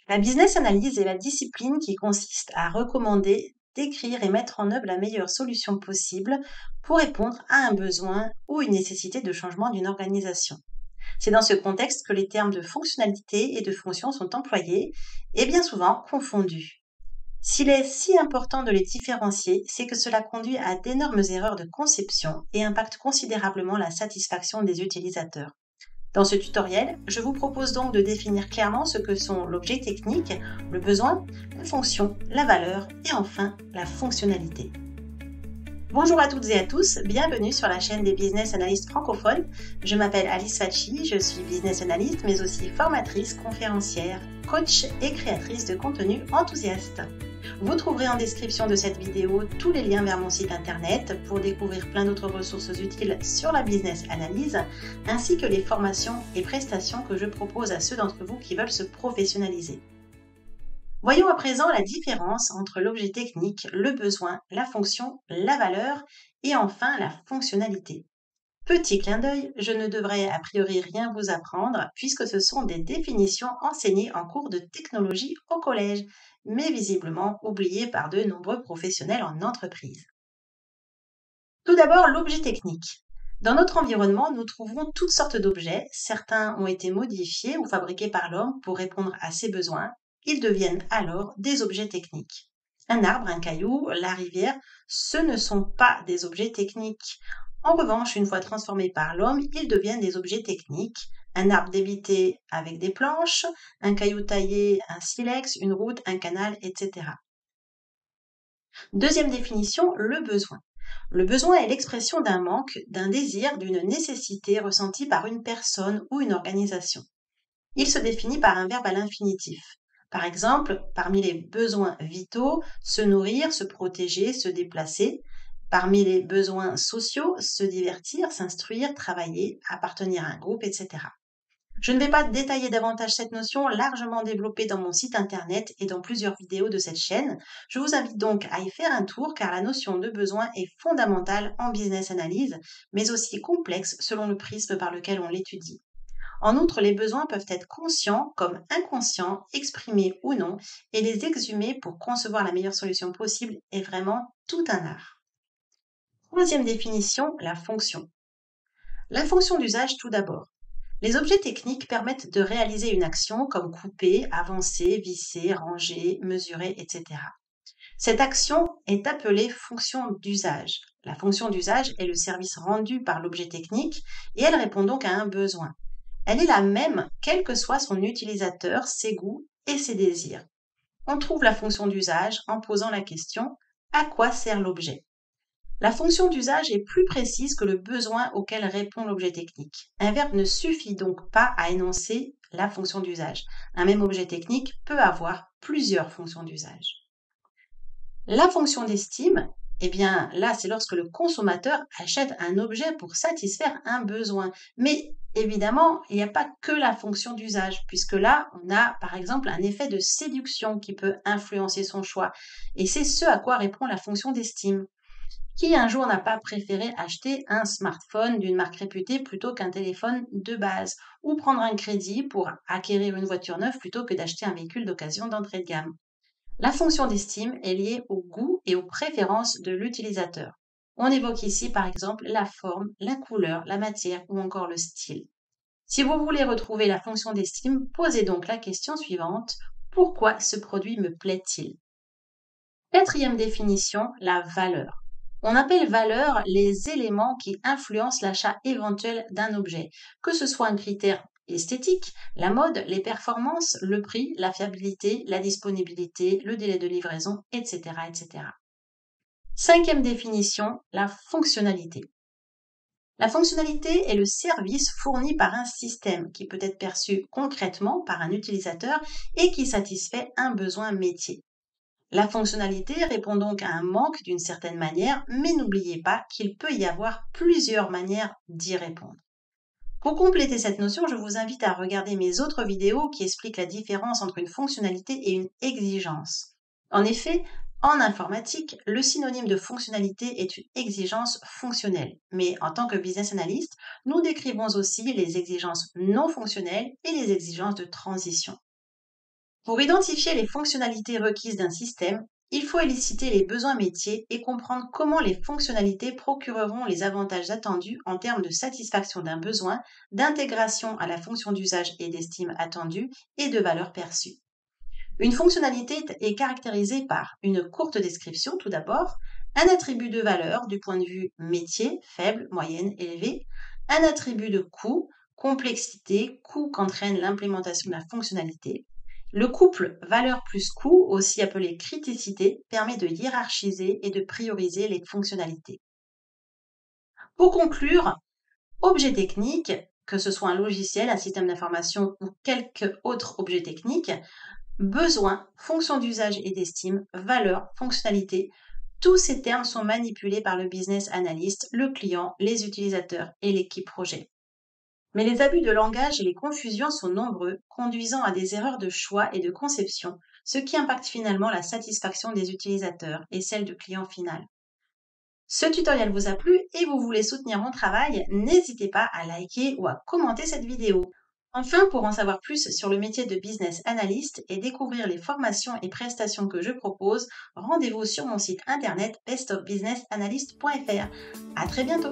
La business analyse est la discipline qui consiste à recommander, décrire et mettre en œuvre la meilleure solution possible pour répondre à un besoin ou une nécessité de changement d'une organisation. C'est dans ce contexte que les termes de fonctionnalité et de fonction sont employés et bien souvent confondus. S'il est si important de les différencier, c'est que cela conduit à d'énormes erreurs de conception et impacte considérablement la satisfaction des utilisateurs. Dans ce tutoriel, je vous propose donc de définir clairement ce que sont l'objet technique, le besoin, la fonction, la valeur et enfin la fonctionnalité. Bonjour à toutes et à tous, bienvenue sur la chaîne des business analystes francophones. Je m'appelle Alice Facci, je suis business analyst mais aussi formatrice, conférencière, coach et créatrice de contenu enthousiaste. Vous trouverez en description de cette vidéo tous les liens vers mon site internet pour découvrir plein d'autres ressources utiles sur la business analyse, ainsi que les formations et prestations que je propose à ceux d'entre vous qui veulent se professionnaliser. Voyons à présent la différence entre l'objet technique, le besoin, la fonction, la valeur et enfin la fonctionnalité. Petit clin d'œil, je ne devrais a priori rien vous apprendre puisque ce sont des définitions enseignées en cours de technologie au collège, mais visiblement oubliées par de nombreux professionnels en entreprise. Tout d'abord, l'objet technique. Dans notre environnement, nous trouvons toutes sortes d'objets. Certains ont été modifiés ou fabriqués par l'homme pour répondre à ses besoins. Ils deviennent alors des objets techniques. Un arbre, un caillou, la rivière, ce ne sont pas des objets techniques. En revanche, une fois transformés par l'homme, ils deviennent des objets techniques. Un arbre débité avec des planches, un caillou taillé, un silex, une route, un canal, etc. Deuxième définition, le besoin. Le besoin est l'expression d'un manque, d'un désir, d'une nécessité ressentie par une personne ou une organisation. Il se définit par un verbe à l'infinitif. Par exemple, parmi les besoins vitaux, se nourrir, se protéger, se déplacer. Parmi les besoins sociaux, se divertir, s'instruire, travailler, appartenir à un groupe, etc. Je ne vais pas détailler davantage cette notion largement développée dans mon site internet et dans plusieurs vidéos de cette chaîne. Je vous invite donc à y faire un tour car la notion de besoin est fondamentale en business analyse, mais aussi complexe selon le prisme par lequel on l'étudie. En outre, les besoins peuvent être conscients comme inconscients, exprimés ou non, et les exhumer pour concevoir la meilleure solution possible est vraiment tout un art. Troisième définition, la fonction. La fonction d'usage tout d'abord. Les objets techniques permettent de réaliser une action comme couper, avancer, visser, ranger, mesurer, etc. Cette action est appelée fonction d'usage. La fonction d'usage est le service rendu par l'objet technique et elle répond donc à un besoin. Elle est la même quel que soit son utilisateur, ses goûts et ses désirs. On trouve la fonction d'usage en posant la question « À quoi sert l'objet ?» La fonction d'usage est plus précise que le besoin auquel répond l'objet technique. Un verbe ne suffit donc pas à énoncer la fonction d'usage. Un même objet technique peut avoir plusieurs fonctions d'usage. La fonction d'estime, eh bien là, c'est lorsque le consommateur achète un objet pour satisfaire un besoin. Mais évidemment, il n'y a pas que la fonction d'usage, puisque là, on a par exemple un effet de séduction qui peut influencer son choix. Et c'est ce à quoi répond la fonction d'estime. Qui un jour n'a pas préféré acheter un smartphone d'une marque réputée plutôt qu'un téléphone de base, ou prendre un crédit pour acquérir une voiture neuve plutôt que d'acheter un véhicule d'occasion d'entrée de gamme? La fonction d'estime est liée au goût et aux préférences de l'utilisateur. On évoque ici par exemple la forme, la couleur, la matière ou encore le style. Si vous voulez retrouver la fonction d'estime, posez donc la question suivante: pourquoi ce produit me plaît-il? Quatrième définition, la valeur. On appelle valeur les éléments qui influencent l'achat éventuel d'un objet, que ce soit un critère esthétique, la mode, les performances, le prix, la fiabilité, la disponibilité, le délai de livraison, etc., etc. Cinquième définition, la fonctionnalité. La fonctionnalité est le service fourni par un système qui peut être perçu concrètement par un utilisateur et qui satisfait un besoin métier. La fonctionnalité répond donc à un manque d'une certaine manière, mais n'oubliez pas qu'il peut y avoir plusieurs manières d'y répondre. Pour compléter cette notion, je vous invite à regarder mes autres vidéos qui expliquent la différence entre une fonctionnalité et une exigence. En effet, en informatique, le synonyme de fonctionnalité est une exigence fonctionnelle. Mais en tant que business analyst, nous décrivons aussi les exigences non fonctionnelles et les exigences de transition. Pour identifier les fonctionnalités requises d'un système, il faut éliciter les besoins métiers et comprendre comment les fonctionnalités procureront les avantages attendus en termes de satisfaction d'un besoin, d'intégration à la fonction d'usage et d'estime attendue et de valeur perçue. Une fonctionnalité est caractérisée par une courte description tout d'abord, un attribut de valeur du point de vue métier, faible, moyenne, élevé, un attribut de coût, complexité, coût qu'entraîne l'implémentation de la fonctionnalité. Le couple valeur plus coût, aussi appelé criticité, permet de hiérarchiser et de prioriser les fonctionnalités. Pour conclure, objet technique, que ce soit un logiciel, un système d'information ou quelque autre objet technique, besoin, fonction d'usage et d'estime, valeur, fonctionnalité, tous ces termes sont manipulés par le business analyst, le client, les utilisateurs et l'équipe projet. Mais les abus de langage et les confusions sont nombreux, conduisant à des erreurs de choix et de conception, ce qui impacte finalement la satisfaction des utilisateurs et celle du client final. Ce tutoriel vous a plu et vous voulez soutenir mon travail, n'hésitez pas à liker ou à commenter cette vidéo. Enfin, pour en savoir plus sur le métier de business analyst et découvrir les formations et prestations que je propose, rendez-vous sur mon site internet bestofbusinessanalyst.fr. À très bientôt!